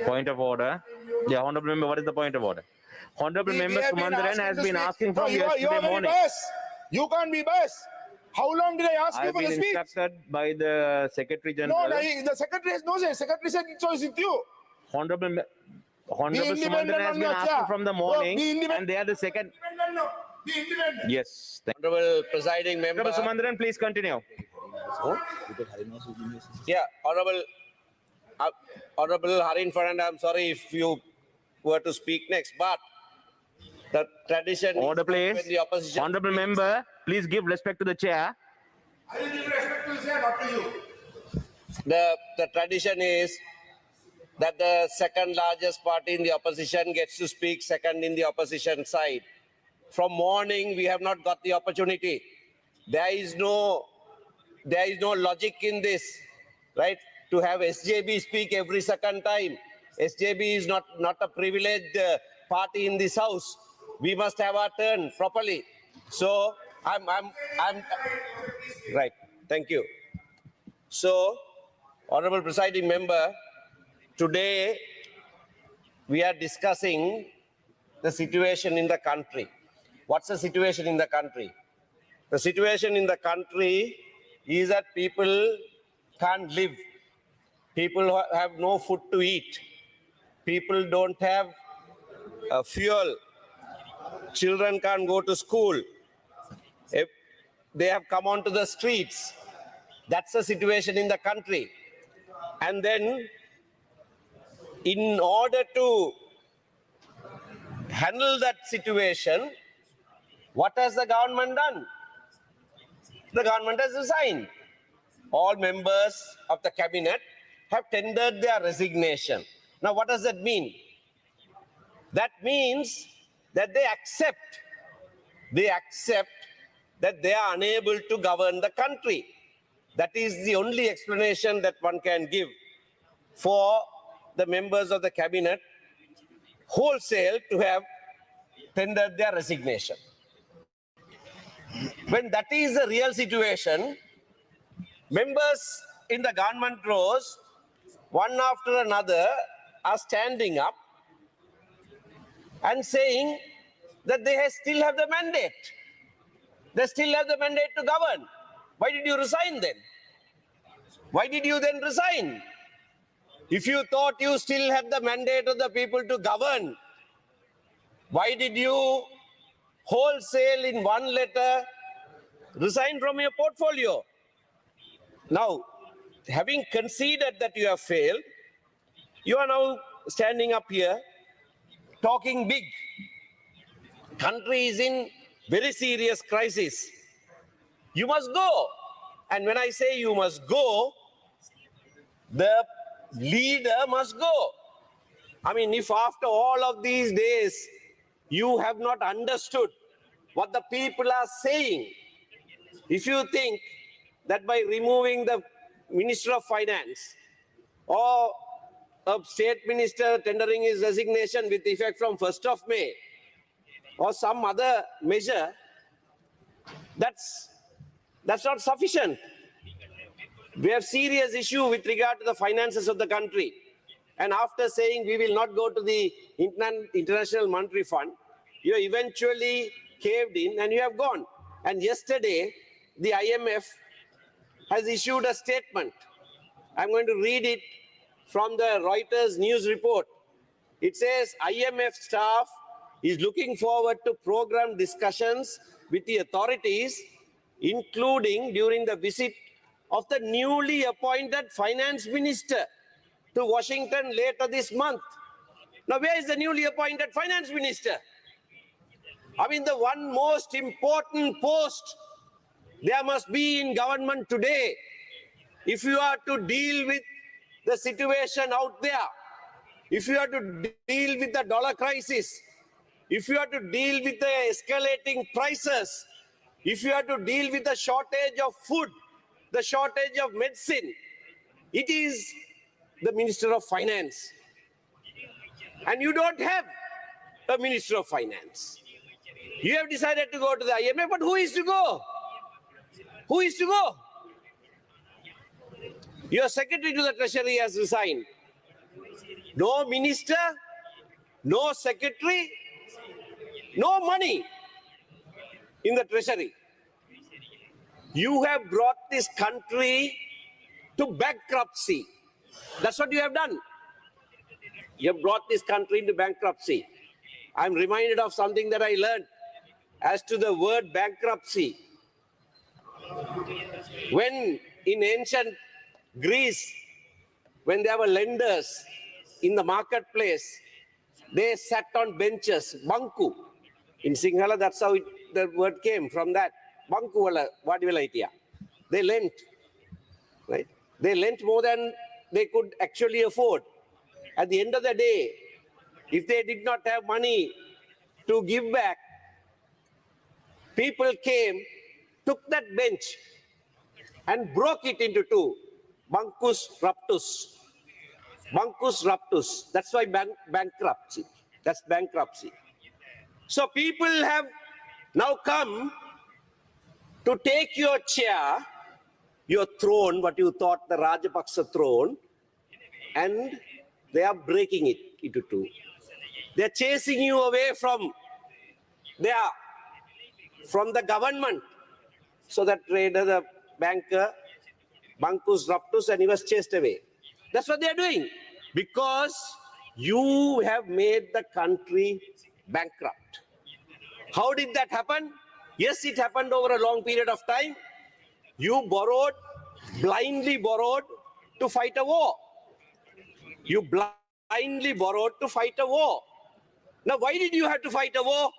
Point of order. The honorable member, what is the point of order? Honorable member Sumanthiran has been asking from yesterday morning. You can't be biased. How long did I ask you I've for the been speech? instructed by the Secretary General. No, the secretary has no say. Secretary said it's always with you. Honorable Sumanthiran has been asking from the morning, and they are the second. Be independent. Yes. Honorable presiding member. Honorable Sumanthiran, please continue. Yeah, Honorable Harin Farand, I'm sorry if you were to speak next, but the tradition Order, is when please. the opposition Honorable speaks, member, please give respect to the chair. I will give respect to the chair, not to you. the tradition is that the second largest party in the opposition gets to speak second in the opposition side. From morning, we have not got the opportunity. There is no logic in this, right? To have SJB speak every second time. SJB is not a privileged party in this house. We must have our turn properly. So I'm right. Thank you. So, Honorable Presiding Member, today we are discussing the situation in the country. What's the situation in the country? The situation in the country is that people can't live. People have no food to eat. People don't have fuel. Children can't go to school. If they have come onto the streets. That's the situation in the country. And then, in order to handle that situation, what has the government done? The government has resigned. All members of the cabinet have tendered their resignation. Now, what does that mean? That means that they accept that they are unable to govern the country. That is the only explanation that one can give for the members of the cabinet wholesale to have tendered their resignation. When that is the real situation, members in the government rows, one after another, are standing up and saying that they still have the mandate. They still have the mandate to govern. Why did you resign then? Why did you then resign? If you thought you still had the mandate of the people to govern, why did you wholesale in one letter resign from your portfolio? Now, having conceded that you have failed, you are now standing up here talking big. Country is in very serious crisis. You must go. And when I say you must go, the leader must go. I mean, if after all of these days you have not understood what the people are saying, if you think that by removing the Minister of Finance or a state minister tendering his resignation with effect from 1st of May or some other measure, that's not sufficient. We have serious issue with regard to the finances of the country. And after saying we will not go to the International Monetary Fund, you eventually caved in and you have gone. And yesterday, the IMF has issued a statement. I'm going to read it from the Reuters news report. It says, IMF staff is looking forward to program discussions with the authorities, including during the visit of the newly appointed finance minister to Washington later this month. Now, where is the newly appointed finance minister? I mean, the one most important post there must be in government today. If you are to deal with the situation out there, if you are to deal with the dollar crisis, if you are to deal with the escalating prices, if you are to deal with the shortage of food, the shortage of medicine, it is the Minister of Finance. And you don't have a Minister of Finance. You have decided to go to the IMF, but who is to go? Who is to go? Your Secretary to the Treasury has resigned. no minister, no secretary, no money in the treasury. You have brought this country to bankruptcy. That's what you have done. You have brought this country into bankruptcy. I'm reminded of something that I learned as to the word bankruptcy. When in ancient Greece, when there were lenders in the marketplace, they sat on benches, banku. In Sinhala, that's how the word came from that. Banku wala vadivalaitiya. They lent, right? They lent more than they could actually afford. At the end of the day, if they did not have money to give back, people came, took that bench and broke it into two. Bancus raptus. Bancus raptus. That's why bankruptcy. That's bankruptcy. So people have now come to take your chair, your throne, what you thought the Rajapaksa throne, and they are breaking it into two. They're chasing you away from the government. So that trader, the banker, Bancus raptus, and he was chased away. That's what they're doing. Because you have made the country bankrupt. How did that happen? Yes, it happened over a long period of time. You borrowed, blindly borrowed to fight a war. You blindly borrowed to fight a war. Now, why did you have to fight a war?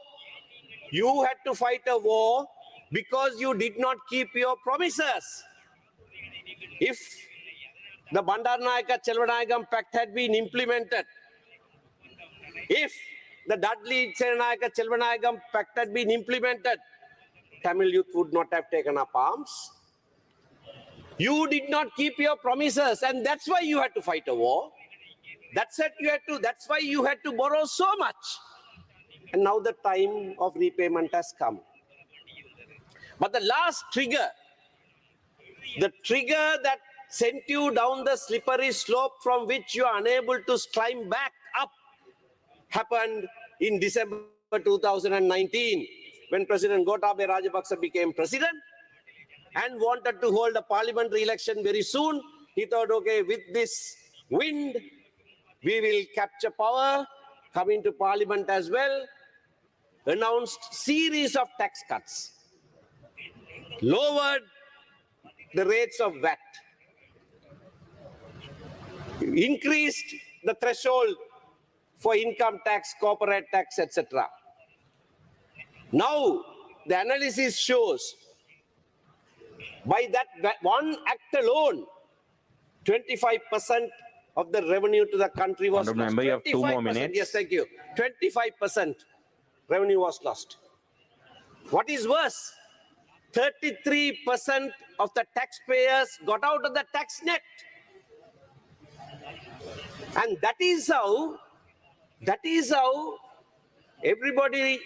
You had to fight a war because you did not keep your promises. If the Bandaranaike Chelvanayagam Pact had been implemented, if the Dudley Chelvanayake Chelvanayagam Pact had been implemented, Tamil youth would not have taken up arms. You did not keep your promises, and that's why you had to fight a war. That's why you had to borrow so much. And now the time of repayment has come. But the last trigger, the trigger that sent you down the slippery slope from which you are unable to climb back up, happened in December 2019 when President Gotabaya Rajapaksa became president and wanted to hold a parliamentary election very soon. He thought, okay, with this wind, we will capture power, come into parliament as well, announced series of tax cuts, lowered the rates of VAT, increased the threshold for income tax, corporate tax, etc. Now, the analysis shows by that one act alone, 25% of the revenue to the country was lost. Member, you have 2 more minutes. Yes, thank you. 25% revenue was lost. What is worse, 33% of the taxpayers got out of the tax net. And that is how everybody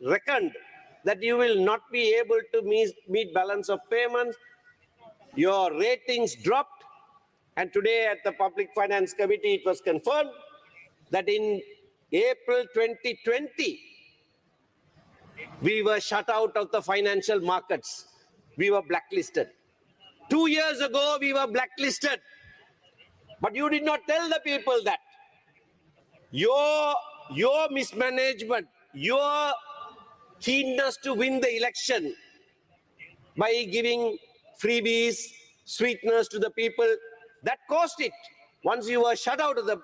reckoned that you will not be able to meet balance of payments. Your ratings dropped. And today at the Public Finance Committee, it was confirmed that in April 2020, we were shut out of the financial markets. We were blacklisted. 2 years ago, we were blacklisted. But you did not tell the people that. Your mismanagement, your keenness to win the election by giving freebies, sweeteners to the people, that caused it. Once you were shut out of the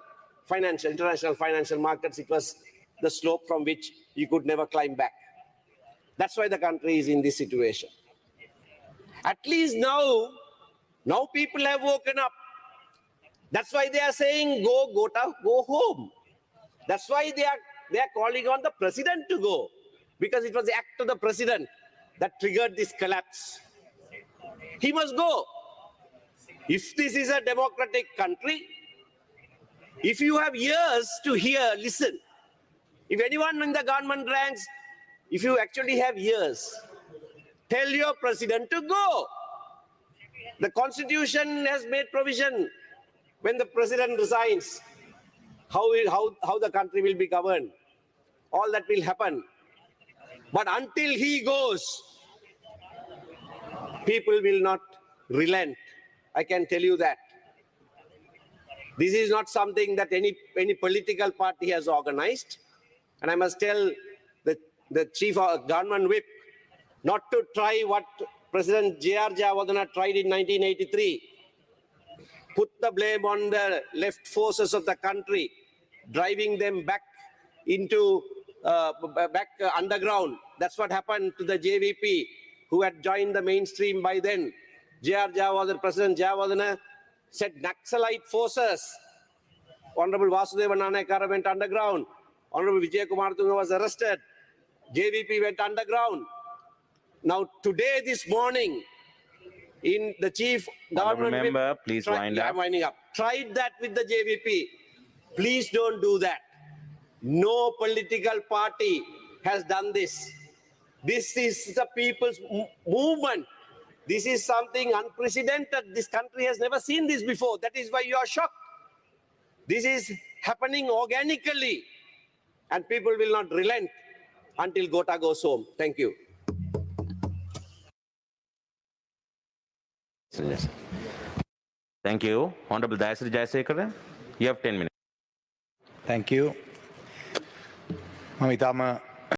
international financial markets, it was the slope from which you could never climb back. That's why the country is in this situation. At least now people have woken up. That's why they are saying, go home. That's why they are calling on the president to go. Because it was the act of the president that triggered this collapse. He must go. If this is a democratic country, if you have ears to hear, listen. If anyone in the government ranks, if you actually have ears, tell your president to go. The constitution has made provision when the president resigns, how the country will be governed. All that will happen. But until he goes, people will not relent. I can tell you that. This is not something that any political party has organized. And I must tell the chief of government whip not to try what President J.R. Jayawardeneh tried in 1983. Put the blame on the left forces of the country, driving them back into underground. That's what happened to the JVP, who had joined the mainstream by then. President Jayawardeneh said Naxalite forces. Honorable Vasudeva Nanayakara went underground. Honorable Vijay Kumar Tunga was arrested. JVP went underground. Now today, this morning, in the chief government member, please wind up. I'm winding up. Tried that with the JVP. Please don't do that. No political party has done this. This is the people's movement. This is something unprecedented. This country has never seen this before. That is why you are shocked. This is happening organically, and people will not relent until Gota goes home. Thank you. Yes. Thank you. Honorable Dayasri Jayasekara, you have 10 minutes. Thank you. මම ඉතාම